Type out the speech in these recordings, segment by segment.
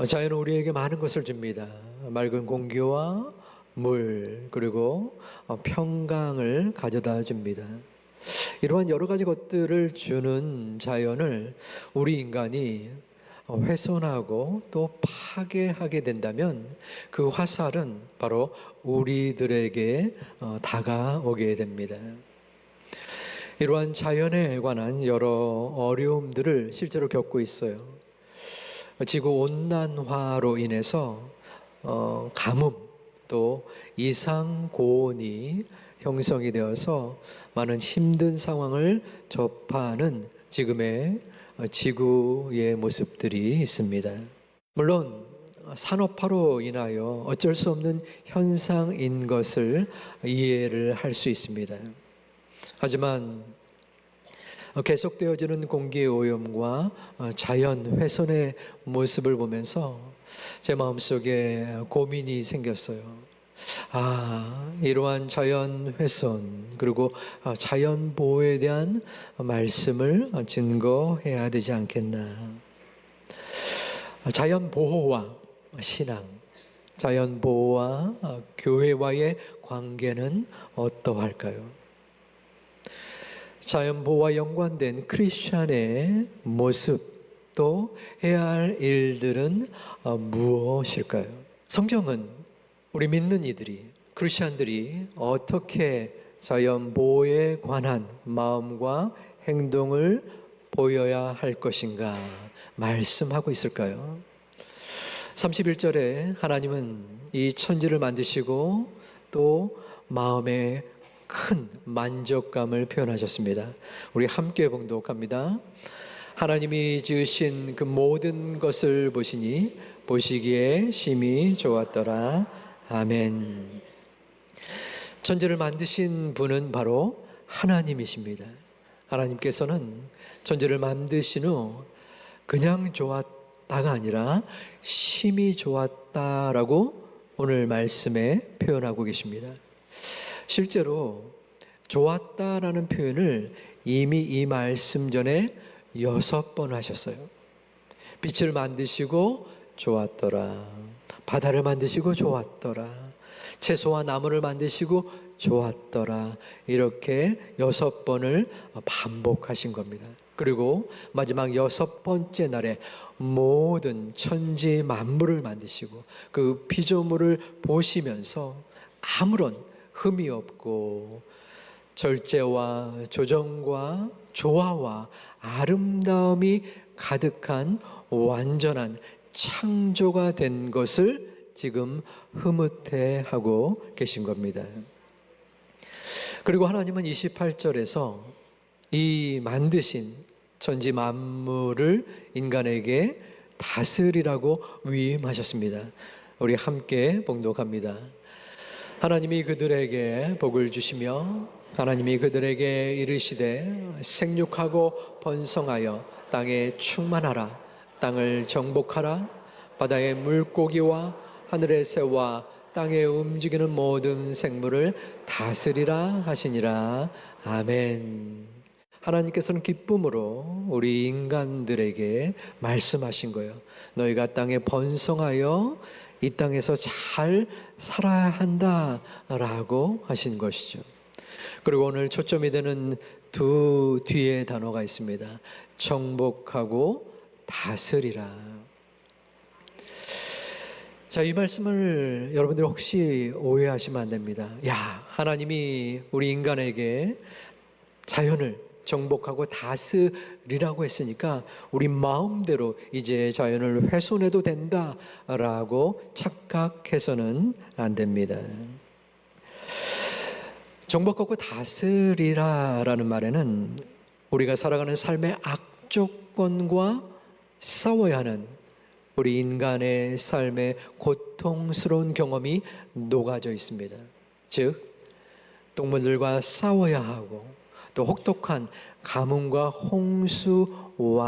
자연은 우리에게 많은 것을 줍니다. 맑은 공기와 물, 그리고 평강을 가져다 줍니다. 이러한 여러 가지 것들을 주는 자연을 우리 인간이 훼손하고 또 파괴하게 된다면 그 화살은 바로 우리들에게 다가오게 됩니다. 이러한 자연에 관한 여러 어려움들을 실제로 겪고 있어요. 지구 온난화로 인해서 가뭄 또 이상 고온이 형성이 되어서 많은 힘든 상황을 접하는 지금의 지구의 모습들이 있습니다. 물론 산업화로 인하여 어쩔 수 없는 현상인 것을 이해를 할 수 있습니다. 하지만 계속되어지는 공기 오염과 자연 훼손의 모습을 보면서 제 마음속에 고민이 생겼어요. 이러한 자연 훼손 그리고 자연 보호에 대한 말씀을 증거해야 되지 않겠나. 자연 보호와 신앙, 자연 보호와 교회와의 관계는 어떠할까요? 자연 보호와 연관된 크리스찬의 모습 또 해야 할 일들은 무엇일까요? 성경은 우리 믿는 이들이 크리스찬들이 어떻게 자연 보호에 관한 마음과 행동을 보여야 할 것인가 말씀하고 있을까요? 31절에 하나님은 이 천지를 만드시고 또 마음에 큰 만족감을 표현하셨습니다. 우리 함께 봉독합니다. 하나님이 지으신 그 모든 것을 보시니 보시기에 심히 좋았더라. 아멘. 천지를 만드신 분은 바로 하나님이십니다. 하나님께서는 천지를 만드신 후 그냥 좋았다가 아니라 심히 좋았다라고 오늘 말씀에 표현하고 계십니다. 실제로 좋았다라는 표현을 이미 이 말씀 전에 6번 하셨어요. 빛을 만드시고 좋았더라. 바다를 만드시고 좋았더라. 채소와 나무를 만드시고 좋았더라. 이렇게 6번을 반복하신 겁니다. 그리고 마지막 6번째 날에 모든 천지 만물을 만드시고 그 피조물을 보시면서 아무런 흠이 없고 절제와 조정과 조화와 아름다움이 가득한 완전한 창조가 된 것을 지금 흐뭇해하고 계신 겁니다. 그리고 하나님은 28절에서 이 만드신 천지 만물을 인간에게 다스리라고 위임하셨습니다. 우리 함께 봉독합니다. 하나님이 그들에게 복을 주시며 하나님이 그들에게 이르시되 생육하고 번성하여 땅에 충만하라. 땅을 정복하라. 바다의 물고기와 하늘의 새와 땅에 움직이는 모든 생물을 다스리라 하시니라. 아멘. 하나님께서는 기쁨으로 우리 인간들에게 말씀하신 거예요. 너희가 땅에 번성하여 이 땅에서 잘 살아야 한다라고 하신 것이죠. 그리고 오늘 초점이 되는 두 뒤에 단어가 있습니다. 정복하고 다스리라. 자, 이 말씀을 여러분들 혹시 오해하시면 안 됩니다. 하나님이 우리 인간에게 자연을 정복하고 다스리라고 했으니까 우리 마음대로 이제 자연을 훼손해도 된다라고 착각해서는 안 됩니다. 정복하고 다스리라라는 말에는 우리가 살아가는 삶의 악조건과 싸워야 하는 우리 인간의 삶의 고통스러운 경험이 녹아져 있습니다. 즉, 동물들과 싸워야 하고 또 혹독한 가뭄과 홍수와도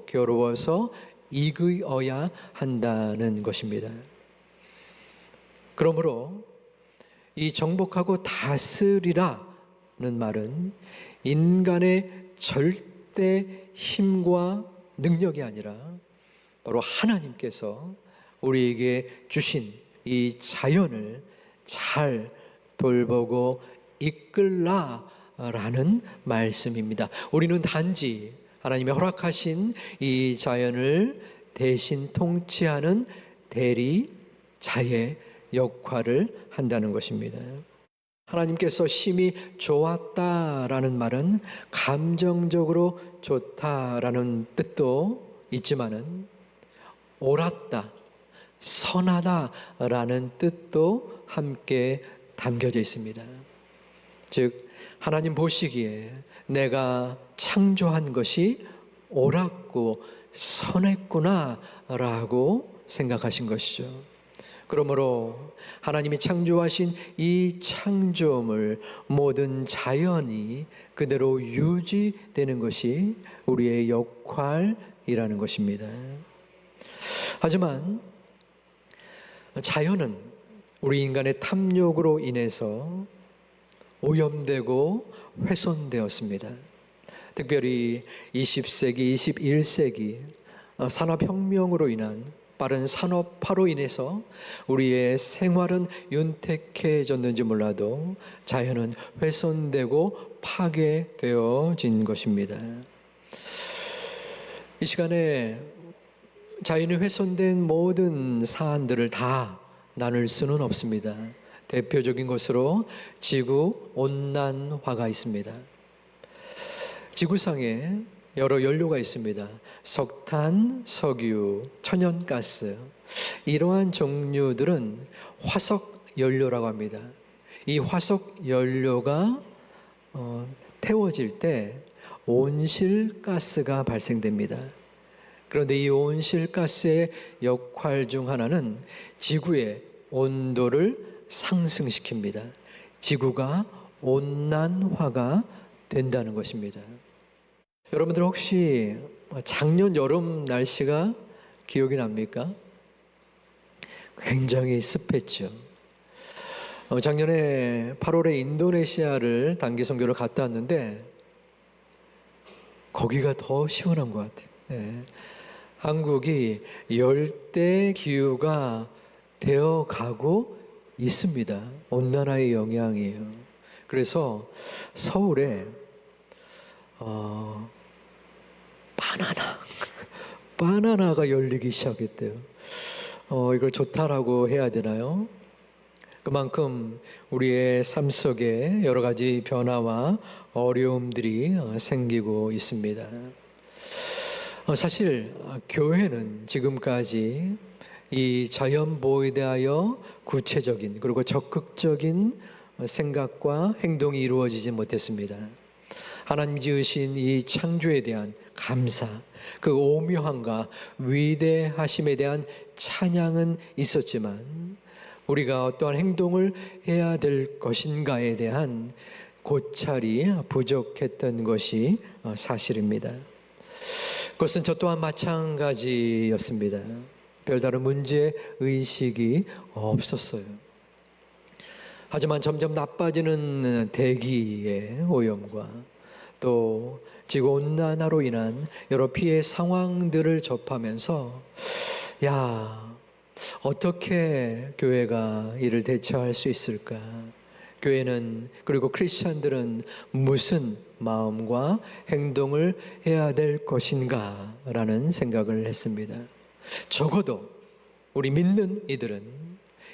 겨루어서 이기어야 한다는 것입니다. 그러므로 이 정복하고 다스리라는 말은 인간의 절대 힘과 능력이 아니라 바로 하나님께서 우리에게 주신 이 자연을 잘 돌보고 이끌라라는 말씀입니다. 우리는 단지 하나님의 허락하신 이 자연을 대신 통치하는 대리자의 역할을 한다는 것입니다. 하나님께서 심히 좋았다라는 말은 감정적으로 좋다라는 뜻도 있지만은 옳았다, 선하다라는 뜻도 함께 담겨져 있습니다. 즉 하나님 보시기에 내가 창조한 것이 옳았고 선했구나라고 생각하신 것이죠. 그러므로 하나님이 창조하신 이 창조물, 모든 자연이 그대로 유지되는 것이 우리의 역할이라는 것입니다. 하지만 자연은 우리 인간의 탐욕으로 인해서 오염되고 훼손되었습니다. 특별히 20세기, 21세기 산업혁명으로 인한 빠른 산업화로 인해서 우리의 생활은 윤택해졌는지 몰라도 자연은 훼손되고 파괴되어진 것입니다. 이 시간에 자연이 훼손된 모든 사안들을 다 나눌 수는 없습니다. 대표적인 것으로 지구 온난화가 있습니다. 지구상에 여러 연료가 있습니다. 석탄, 석유, 천연가스, 이러한 종류들은 화석 연료라고 합니다. 이 화석 연료가 태워질 때 온실가스가 발생됩니다. 그런데 이 온실가스의 역할 중 하나는 지구의 온도를 상승시킵니다. 지구가 온난화가 된다는 것입니다. 여러분들 혹시 작년 여름 날씨가 기억이 납니까? 굉장히 습했죠. 작년에 8월에 인도네시아를 단기 선교를 갔다 왔는데 거기가 더 시원한 것 같아요. 네. 한국이 열대 기후가 되어가고 있습니다. 온난화의 영향이에요. 그래서 서울에 바나나가 열리기 시작했대요. 이걸 좋다라고 해야 되나요? 그만큼 우리의 삶 속에 여러 가지 변화와 어려움들이 생기고 있습니다. 사실 교회는 지금까지 이 자연보호에 대하여 구체적인 그리고 적극적인 생각과 행동이 이루어지지 못했습니다. 하나님 지으신 이 창조에 대한 감사, 그 오묘함과 위대하심에 대한 찬양은 있었지만 우리가 어떠한 행동을 해야 될 것인가에 대한 고찰이 부족했던 것이 사실입니다. 그것은 저 또한 마찬가지였습니다. 별다른 문제의식이 없었어요. 하지만 점점 나빠지는 대기의 오염과 또 지구온난화로 인한 여러 피해 상황들을 접하면서 어떻게 교회가 이를 대처할 수 있을까? 교회는 그리고 크리스찬들은 무슨 마음과 행동을 해야 될 것인가? 라는 생각을 했습니다. 적어도 우리 믿는 이들은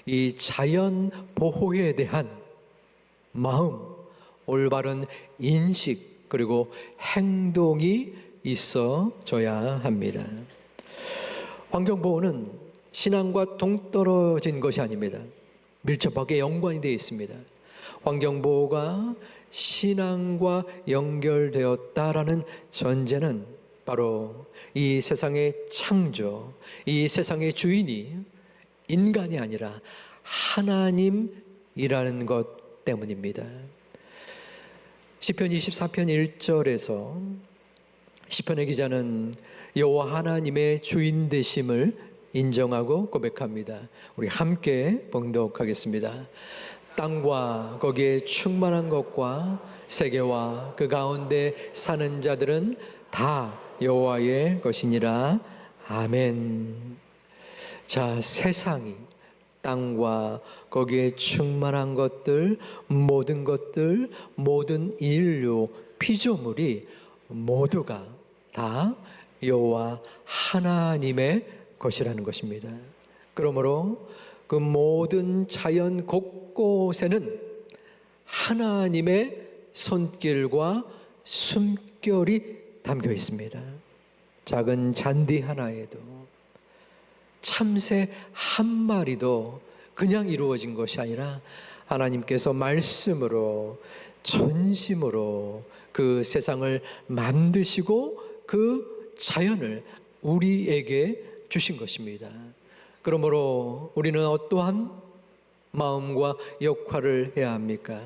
이 자연 보호에 대한 마음, 올바른 인식, 그리고 행동이 있어져야 합니다. 환경보호는 신앙과 동떨어진 것이 아닙니다. 밀접하게 연관이 되어 있습니다. 환경보호가 신앙과 연결되었다라는 전제는 바로 이 세상의 창조, 이 세상의 주인이 인간이 아니라 하나님이라는 것 때문입니다. 시편 24편 1절에서 시편의 기자는 여호와 하나님의 주인 되심을 인정하고 고백합니다. 우리 함께 봉독하겠습니다. 땅과 거기에 충만한 것과 세계와 그 가운데 사는 자들은 다 여호와의 것이니라. 아멘. 자, 세상이, 땅과 거기에 충만한 것들, 모든 인류, 피조물이 모두가 다 여호와 하나님의 것이라는 것입니다. 그러므로 그 모든 자연 곳곳에는 하나님의 손길과 숨결이 담겨 있습니다. 작은 잔디 하나에도, 참새 한 마리도 그냥 이루어진 것이 아니라 하나님께서 말씀으로, 전심으로 그 세상을 만드시고 그 자연을 우리에게 주신 것입니다. 그러므로 우리는 어떠한 마음과 역할을 해야 합니까?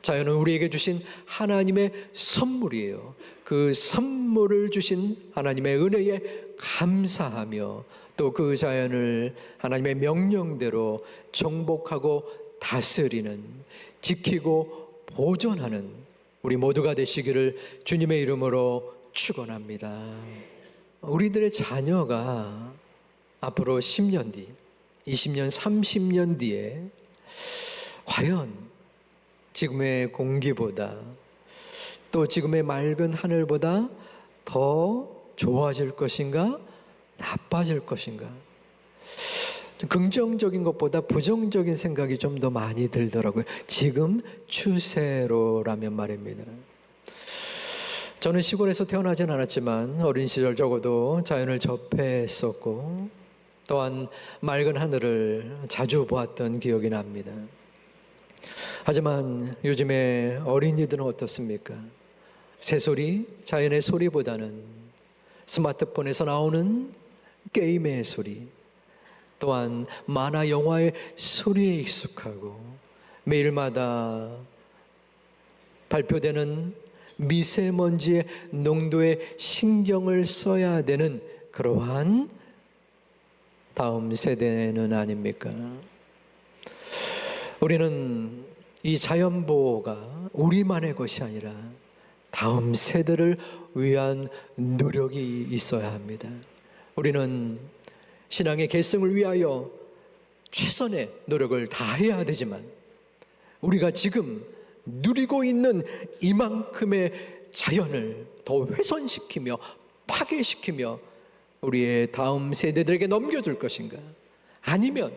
자연은 우리에게 주신 하나님의 선물이에요. 그 선물을 주신 하나님의 은혜에 감사하며 또 그 자연을 하나님의 명령대로 정복하고 다스리는, 지키고 보존하는 우리 모두가 되시기를 주님의 이름으로 축원합니다. 우리들의 자녀가 앞으로 10년 뒤, 20년, 30년 뒤에 과연 지금의 공기보다, 또 지금의 맑은 하늘보다 더 좋아질 것인가, 나빠질 것인가? 긍정적인 것보다 부정적인 생각이 좀 더 많이 들더라고요. 지금 추세로라면 말입니다. 저는 시골에서 태어나진 않았지만 어린 시절 적어도 자연을 접했었고, 또한 맑은 하늘을 자주 보았던 기억이 납니다. 하지만 요즘의 어린이들은 어떻습니까? 새소리, 자연의 소리보다는 스마트폰에서 나오는 게임의 소리, 또한 만화 영화의 소리에 익숙하고, 매일마다 발표되는 미세먼지의 농도에 신경을 써야 되는 그러한 다음 세대는 아닙니까? 우리는 이 자연보호가 우리만의 것이 아니라 다음 세대를 위한 노력이 있어야 합니다. 우리는 신앙의 계승을 위하여 최선의 노력을 다해야 되지만, 우리가 지금 누리고 있는 이만큼의 자연을 더 훼손시키며 파괴시키며 우리의 다음 세대들에게 넘겨줄 것인가? 아니면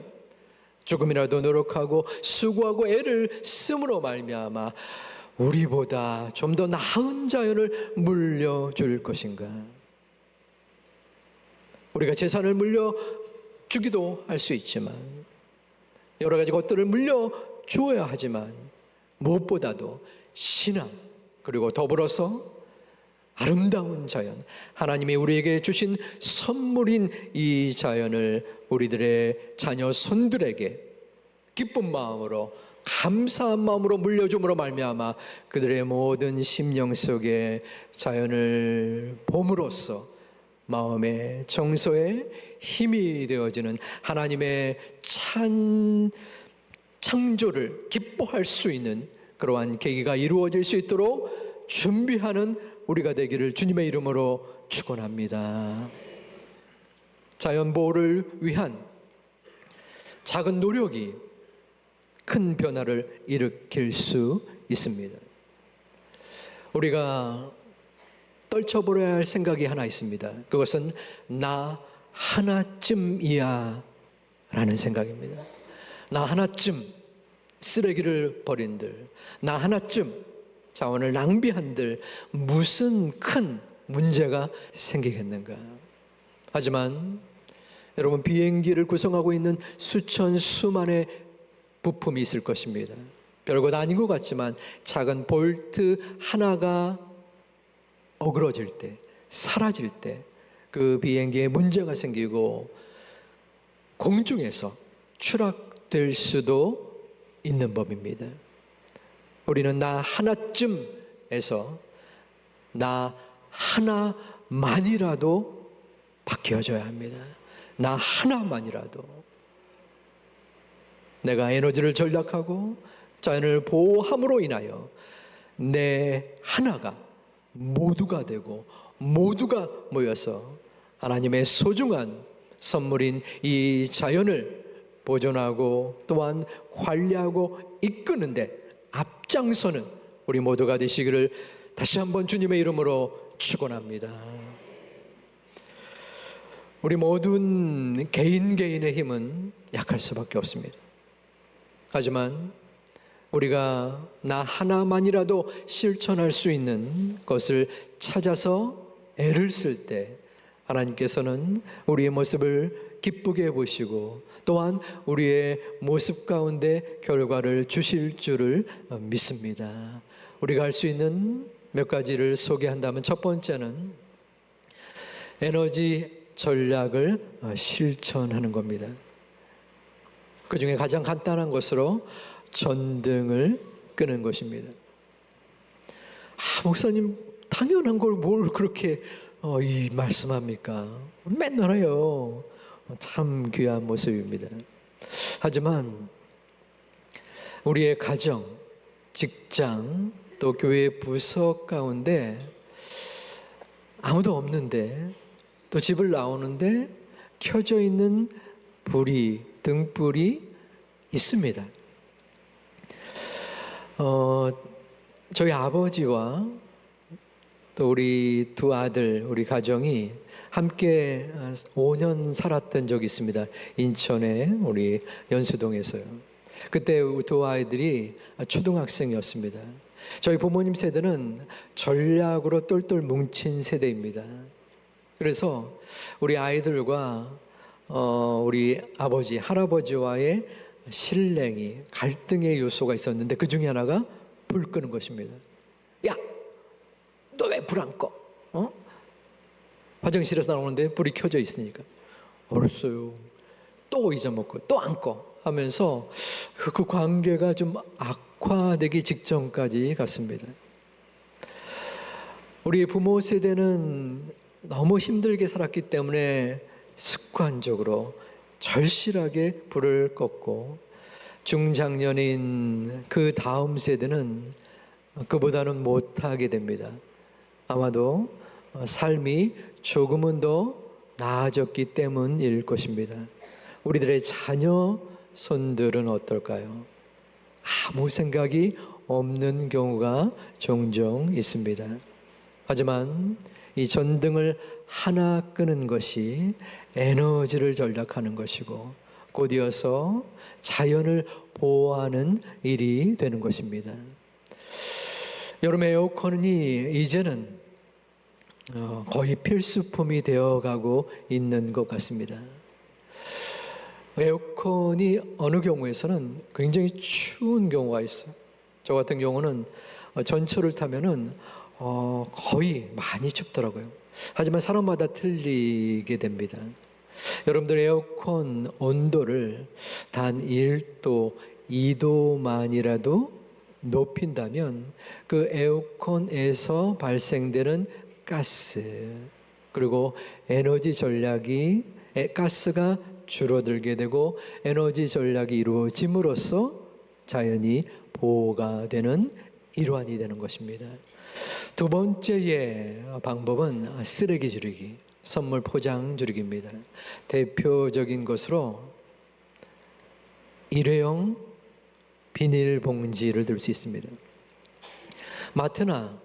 조금이라도 노력하고 수고하고 애를 쓰므로 말미암아 우리보다 좀 더 나은 자연을 물려줄 것인가? 우리가 재산을 물려주기도 할 수 있지만, 여러 가지 것들을 물려주어야 하지만, 무엇보다도 신앙, 그리고 더불어서 아름다운 자연, 하나님이 우리에게 주신 선물인 이 자연을 우리들의 자녀 손들에게 기쁜 마음으로, 감사한 마음으로 물려줌으로 말미암아 그들의 모든 심령 속에 자연을 봄으로써 마음의 정서에 힘이 되어지는 하나님의 창조를 기뻐할 수 있는 그러한 계기가 이루어질 수 있도록 준비하는 우리가 되기를 주님의 이름으로 축원합니다. 자연 보호를 위한 작은 노력이 큰 변화를 일으킬 수 있습니다. 우리가 떨쳐버려야 할 생각이 하나 있습니다. 그것은 나 하나쯤이야 라는 생각입니다. 나 하나쯤 쓰레기를 버린들, 나 하나쯤 자원을 낭비한들 무슨 큰 문제가 생기겠는가? 하지만 여러분, 비행기를 구성하고 있는 수만의 부품이 있을 것입니다. 별것 아닌 것 같지만 작은 볼트 하나가 어그러질 때, 사라질 때 그 비행기에 문제가 생기고 공중에서 추락될 수도 있는 법입니다. 우리는 나 하나쯤에서 나 하나만이라도 바뀌어져야 합니다. 나 하나만이라도. 내가 에너지를 절약하고 자연을 보호함으로 인하여 내 하나가 모두가 되고 모두가 모여서 하나님의 소중한 선물인 이 자연을 보존하고 또한 관리하고 이끄는데 앞장서는 우리 모두가 되시기를 다시 한번 주님의 이름으로 축원합니다. 우리 모든 개인의 힘은 약할 수밖에 없습니다. 하지만 우리가 나 하나만이라도 실천할 수 있는 것을 찾아서 애를 쓸 때 하나님께서는 우리의 모습을 기쁘게 보시고 또한 우리의 모습 가운데 결과를 주실 줄을 믿습니다. 우리가 할 수 있는 몇 가지를 소개한다면 첫 번째는 에너지 전략을 실천하는 겁니다. 그 중에 가장 간단한 것으로 전등을 끄는 것입니다. 목사님 당연한 걸 뭘 그렇게 말씀합니까? 맨날 해요. 참 귀한 모습입니다. 하지만 우리의 가정, 직장, 또 교회 부서 가운데 아무도 없는데 또 집을 나오는데 켜져 있는 불이, 등불이 있습니다. 저희 아버지와 또 우리 두 아들, 우리 가정이 함께 5년 살았던 적이 있습니다. 인천의 우리 연수동에서요. 그때 두 아이들이 초등학생이었습니다. 저희 부모님 세대는 전략으로 똘똘 뭉친 세대입니다. 그래서 우리 아이들과 우리 아버지, 할아버지와의 실랭이, 갈등의 요소가 있었는데 그 중에 하나가 불 끄는 것입니다. 야, 너 왜 불 안 꺼? 화장실에서 나오는데 불이 켜져 있으니까. 알았어요. 또 잊어먹고 또 안 꺼 하면서 그 관계가 좀 악화되기 직전까지 갔습니다. 우리 부모 세대는 너무 힘들게 살았기 때문에 습관적으로 절실하게 불을 껐고, 중장년인 그 다음 세대는 그보다는 못하게 됩니다. 아마도 삶이 조금은 더 나아졌기 때문일 것입니다. 우리들의 자녀, 손들은 어떨까요? 아무 생각이 없는 경우가 종종 있습니다. 하지만 이 전등을 하나 끄는 것이 에너지를 절약하는 것이고 곧이어서 자연을 보호하는 일이 되는 것입니다. 여름 에어컨이 이제는 거의 필수품이 되어가고 있는 것 같습니다. 에어컨이 어느 경우에서는 굉장히 추운 경우가 있어요. 저 같은 경우는 전철을 타면은 거의 많이 춥더라고요. 하지만 사람마다 틀리게 됩니다. 여러분들 에어컨 온도를 단 1도, 2도만이라도 높인다면 그 에어컨에서 발생되는 가스, 그리고 에너지 전략이 가스가 줄어들게 되고 에너지 전략이 이루어짐으로써 자연이 보호가 되는 일환이 되는 것입니다. 두 번째의 방법은 쓰레기 줄이기, 선물 포장 줄이기입니다. 대표적인 것으로 일회용 비닐봉지를 들 수 있습니다. 마트나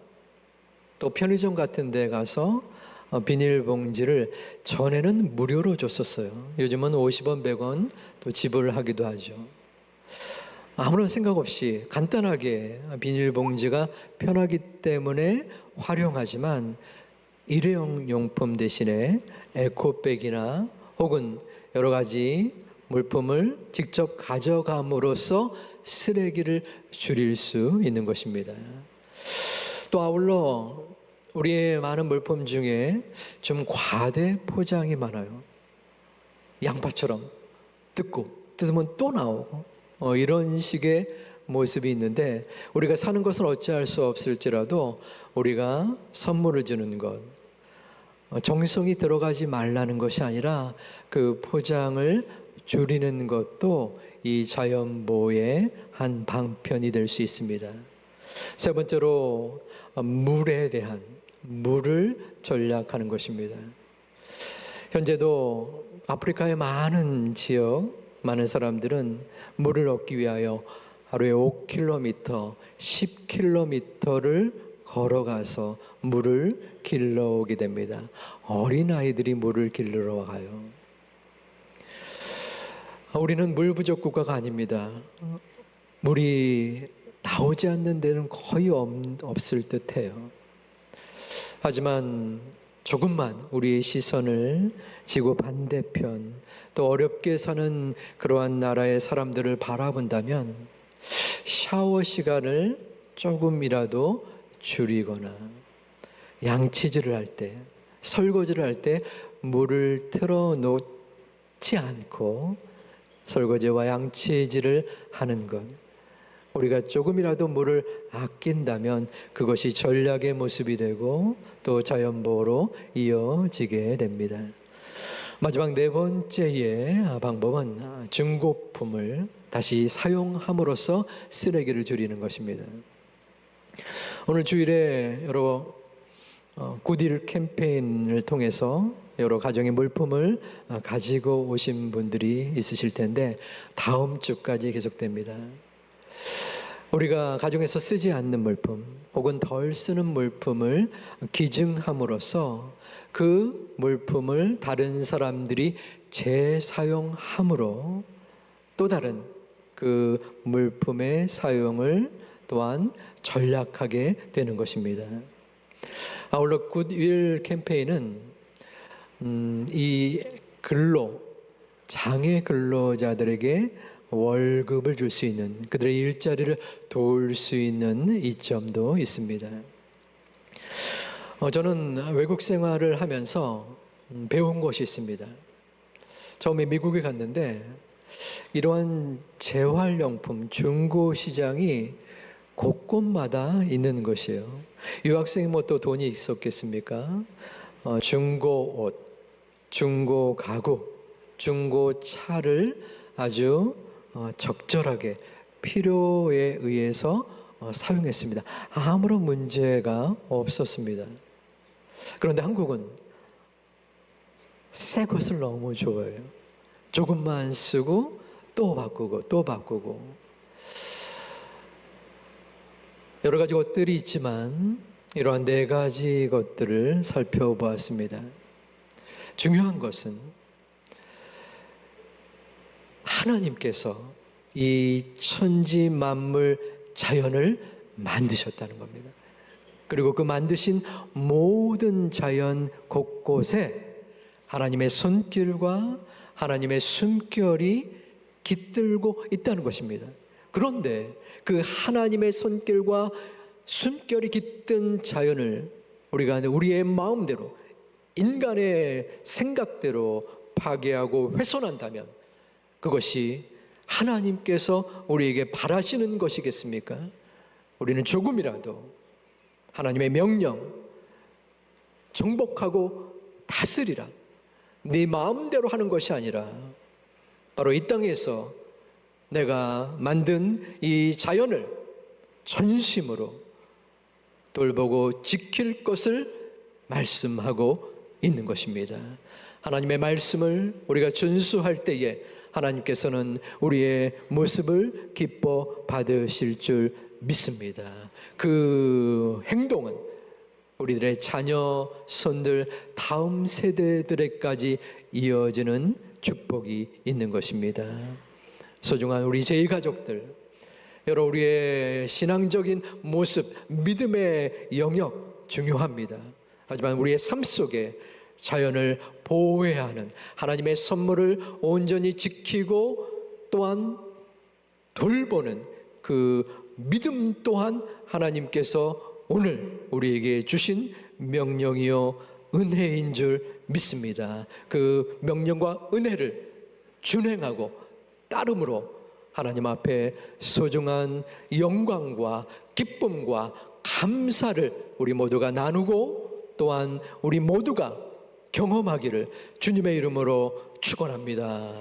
또 편의점 같은 데 가서 비닐봉지를 전에는 무료로 줬었어요. 요즘은 50원, 100원 또 지불하기도 하죠. 아무런 생각 없이 간단하게 비닐봉지가 편하기 때문에 활용하지만 일회용 용품 대신에 에코백이나 혹은 여러 가지 물품을 직접 가져감으로써 쓰레기를 줄일 수 있는 것입니다. 또 아울러 우리의 많은 물품 중에 좀 과대 포장이 많아요. 양파처럼 뜯으면 또 나오고 이런 식의 모습이 있는데, 우리가 사는 것은 어찌할 수 없을지라도 우리가 선물을 주는 것, 정성이 들어가지 말라는 것이 아니라 그 포장을 줄이는 것도 이 자연보호의 한 방편이 될 수 있습니다. 세 번째로 물에 대한 물을 절약하는 것입니다. 현재도 아프리카의 많은 지역, 많은 사람들은 물을 얻기 위하여 하루에 5km, 10km를 걸어가서 물을 길러오게 됩니다. 어린아이들이 물을 길러러 가요. 우리는 물 부족 국가가 아닙니다. 물이 나오지 않는 데는 거의 없을 듯해요. 하지만 조금만 우리의 시선을 지구 반대편, 또 어렵게 사는 그러한 나라의 사람들을 바라본다면 샤워 시간을 조금이라도 줄이거나 양치질을 할 때, 설거지를 할 때 물을 틀어놓지 않고 설거지와 양치질을 하는 것, 우리가 조금이라도 물을 아낀다면 그것이 전략의 모습이 되고 또 자연보호로 이어지게 됩니다. 마지막 네 번째의 방법은 중고품을 다시 사용함으로써 쓰레기를 줄이는 것입니다. 오늘 주일에 여러 굿일 캠페인을 통해서 여러 가정의 물품을 가지고 오신 분들이 있으실 텐데 다음 주까지 계속됩니다. 우리가 가정에서 쓰지 않는 물품 혹은 덜 쓰는 물품을 기증함으로써 그 물품을 다른 사람들이 재사용함으로 또 다른 그 물품의 사용을 또한 전략하게 되는 것입니다. 아울러 굿윌 캠페인은 이 장애 근로자들에게 월급을 줄 수 있는, 그들의 일자리를 도울 수 있는 이점도 있습니다. 저는 외국 생활을 하면서 배운 것이 있습니다. 처음에 미국에 갔는데 이러한 재활용품 중고 시장이 곳곳마다 있는 것이에요. 유학생이 뭐 또 돈이 있었겠습니까? 중고 옷, 중고 가구, 중고 차를 아주 적절하게 필요에 의해서 사용했습니다. 아무런 문제가 없었습니다. 그런데 한국은 새 것을 너무 좋아해요. 조금만 쓰고 또 바꾸고 또 바꾸고. 여러 가지 것들이 있지만 이러한 네 가지 것들을 살펴보았습니다. 중요한 것은 하나님께서 이 천지 만물 자연을 만드셨다는 겁니다. 그리고 그 만드신 모든 자연 곳곳에 하나님의 손길과 하나님의 숨결이 깃들고 있다는 것입니다. 그런데 그 하나님의 손길과 숨결이 깃든 자연을 우리가 우리의 마음대로, 인간의 생각대로 파괴하고 훼손한다면 그것이 하나님께서 우리에게 바라시는 것이겠습니까? 우리는 조금이라도 하나님의 명령, 정복하고 다스리라, 네 마음대로 하는 것이 아니라 바로 이 땅에서 내가 만든 이 자연을 전심으로 돌보고 지킬 것을 말씀하고 있는 것입니다. 하나님의 말씀을 우리가 준수할 때에 하나님께서는 우리의 모습을 기뻐 받으실 줄 믿습니다. 그 행동은 우리들의 자녀, 손들, 다음 세대들에까지 이어지는 축복이 있는 것입니다. 소중한 우리 제2가족들, 여러 우리의 신앙적인 모습, 믿음의 영역 중요합니다. 하지만 우리의 삶 속에 자연을 보호해야 하는 하나님의 선물을 온전히 지키고 또한 돌보는 그 믿음 또한 하나님께서 오늘 우리에게 주신 명령이요 은혜인 줄 믿습니다. 그 명령과 은혜를 준행하고 따름으로 하나님 앞에 소중한 영광과 기쁨과 감사를 우리 모두가 나누고 또한 우리 모두가 경험하기를 주님의 이름으로 축원합니다.